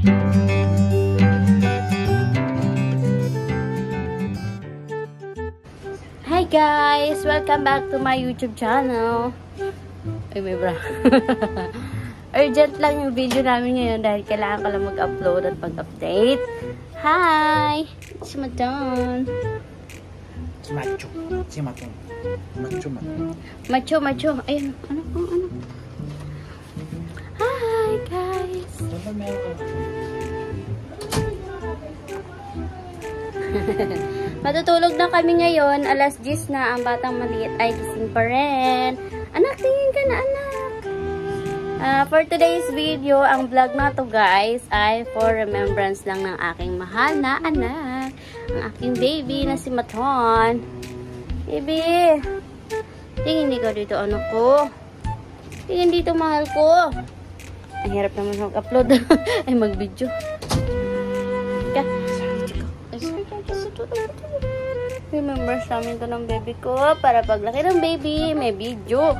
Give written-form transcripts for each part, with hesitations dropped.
Hi guys! Welcome back to my YouTube channel. Ay, may bra. Urgent lang yung video namin ngayon dahil kailangan ko lang mag-upload at mag-update. Hi! Si Madon. Si Macho. Si Matong. Macho, Matong. Macho, Macho. Ayun. Ano? Hi guys! Matutulog na kami ngayon. Alas 10 na. Ang batang maliit ay gising pa rin. Anak, tingin ka na, anak. For today's video, ang vlog na to guys ay for remembrance lang ng aking mahal na anak. Ang aking baby na si Maton. Baby, tingin ikaw dito, anak ko. Tingin dito, mahal ko. Ang hirap naman mag-upload. Ay, mag-video. Remembrance namin to ng baby ko. Para paglaki ng baby, may video.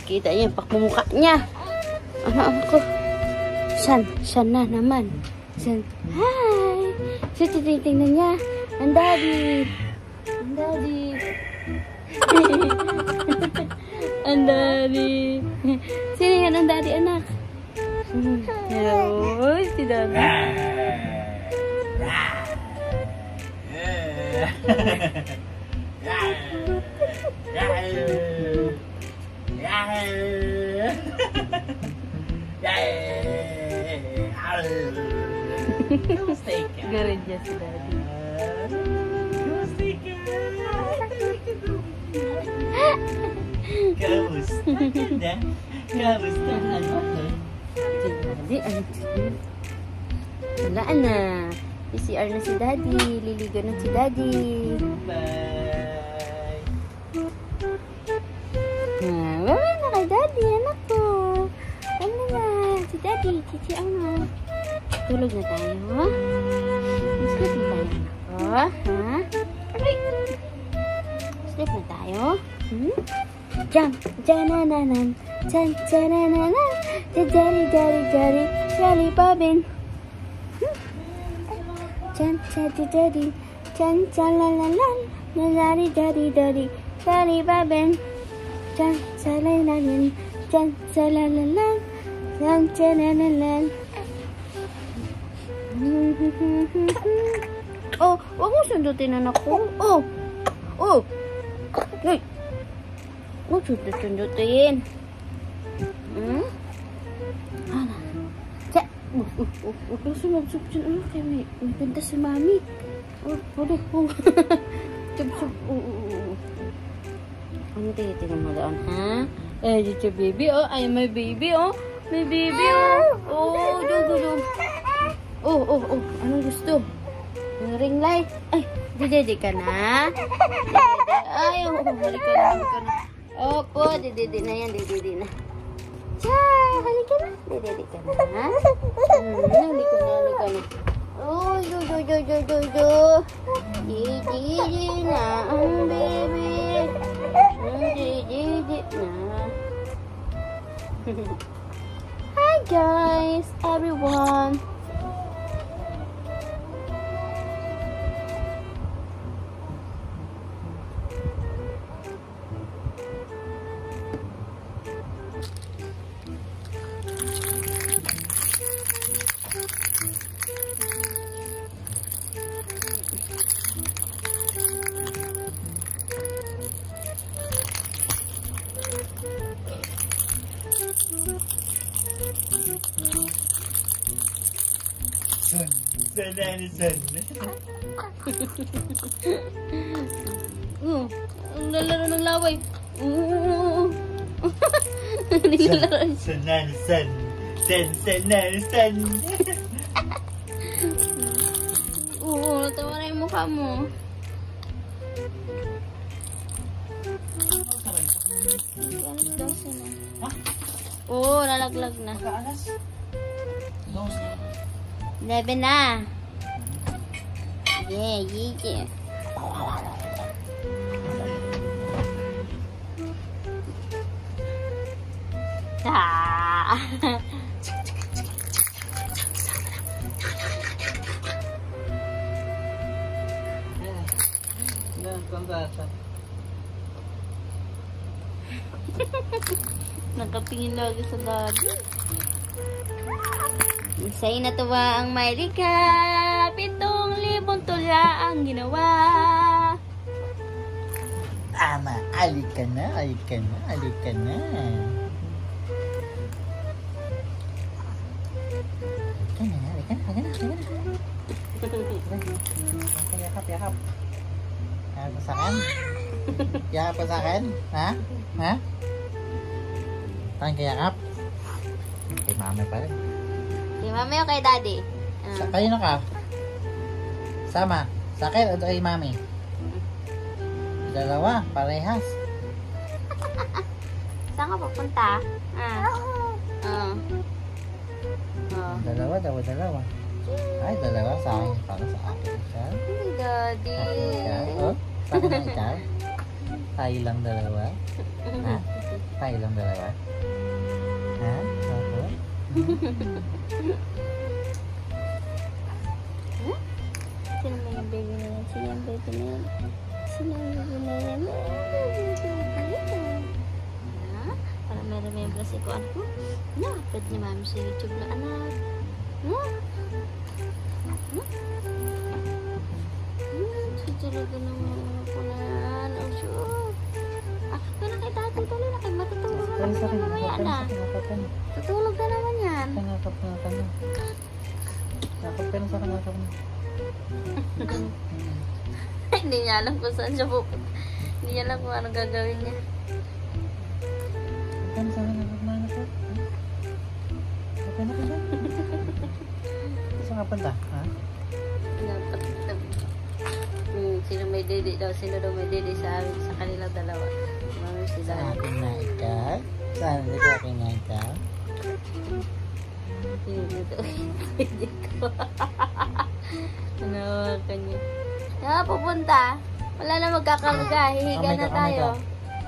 Kita niya yung pakmumukha niya. Ano ko? San na naman. San. Hi! So, tinitingnan niya. Ang daddy. Ang daddy. Ang daddy. Sino yan ang daddy, anak? Hello, si daddy. Garid niya si daddy. Kamusta ka na? Kamusta ka na? Si daddy, wala na. PCR na si daddy. Liligo na si daddy. Bye! Bye na kay daddy, anak ko. Ano na, si daddy, chichi ang tulog na tayo, ha? Sleep na tayo, anak ko, ha? Sleep na tayo? Jump, janananan, janananan, jari, jari, babin. Chan daddy, chan chalalan, jari, jari, babin. Chan chalalan, chan chalalan, chan chalalan. Oh, wag mo sundutin, anak ko. Oh. Uy. Wag sundutin. Ana. Cek. Sunod anak kay may ganda si mami. Udah. Sub. Ano tinitingnan mo doon, ha? Dito baby, oh. Ay, may baby, oh. May baby, oh. Dugo. Oh. Anong gusto? Ring light. Ay, didede ka na? Ay, halika na. Opo, didede na yan, didede na. Halika na. Didede ka na. Halika na. Oh, do. Didede na, baby. Didede na. Hi guys, everyone. San. Ang lalaro ng laway. San. Natawa na yung mukha mo. Nalaglag na. 11 na. Yeah. Pambata. Nakapingin lagi sa daddy. Sa'yo natuwa ang Mayrika. 7,000 tula ang ginawa. Ama, alika na, alika na, alika na. Alika na, alika na, alika na, alika na. Yakap, yakap. Yakap pa sa akin? Yakap pa sa akin? Ha? Ha? Saan kayakap? Kay mami pa rin. Kay mami o kay daddy? Sa kanino ka? Sama? Sa akin o kay mami? Dalawa, parehas. Saan ka pupunta? Dalawa, dalawa. Ay, dalawa sa akin. Para sa akin siya. Ay, daddy. Akin ikaw. Oh, sa akin na ikaw. Tayo lang dalawa. Ha? Tayo lang dalawa. Ha? Ako? Sino may yung baby na yan? Sino yung baby na yan? Sino yung baby na yan? Ha? Para may remember si ko ano? Napad ni mami sa YouTube na anak. Sa talaga naman ako na yan. Oh, sure. Akit ka na kay dati tuloy na kayo. Matutulog ka naman mamaya na. Tutulog ka naman yan. Nakap na ka na. Nakap ka na sa kanakap na. Hindi niya alam kung saan siya pupunta. Hindi niya alam kung anong gagawin niya. Saan sa kanakap na anak ko? Okay na ka dyan? Saan ka punta? Ha? Sino may dede daw? Sino daw may dede sa amin? Sa kanilang dalawa. Mami si Sa Dad. akin na ikaw? Saan dito akin na ikaw? Sino dito? Pwede ko. Nawakan niya. Pupunta. Wala na magkakarga. Hihiga na tayo.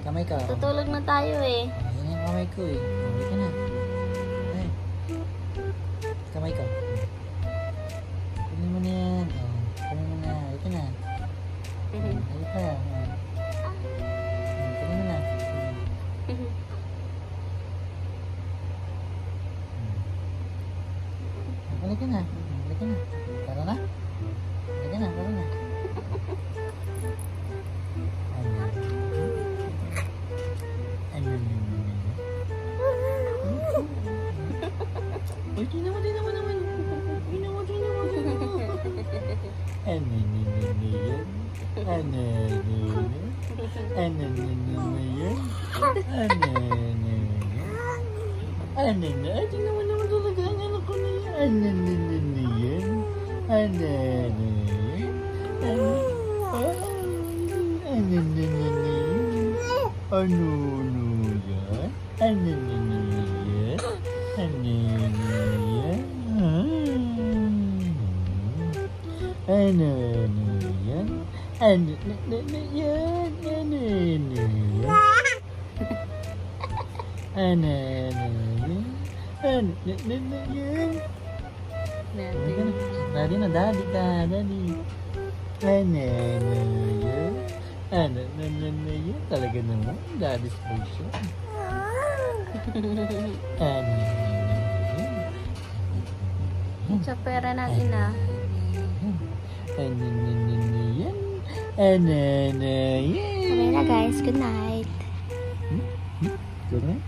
Kamay ka. Tutulog na tayo eh. Ayan yung kamay ko eh. Kamay ka na. Ay. Kamay ko. Kunin mo na yan. Kunin mo na. Ay ka na. Ay ka. Kunin mo na. Balik ka na. Balik ka na. Tara na. Balik ka na. Tara na. Uy, di naman. Ano yan? Ano na? Ay, di naman talaga ang anak ko na yan. Ano yan? Ano Daddy na, daddy ka, daddy. Ano yan? Talaga naman, daddy's version. Sa pera natin ah. Yan. Okay na guys, good night. Good night.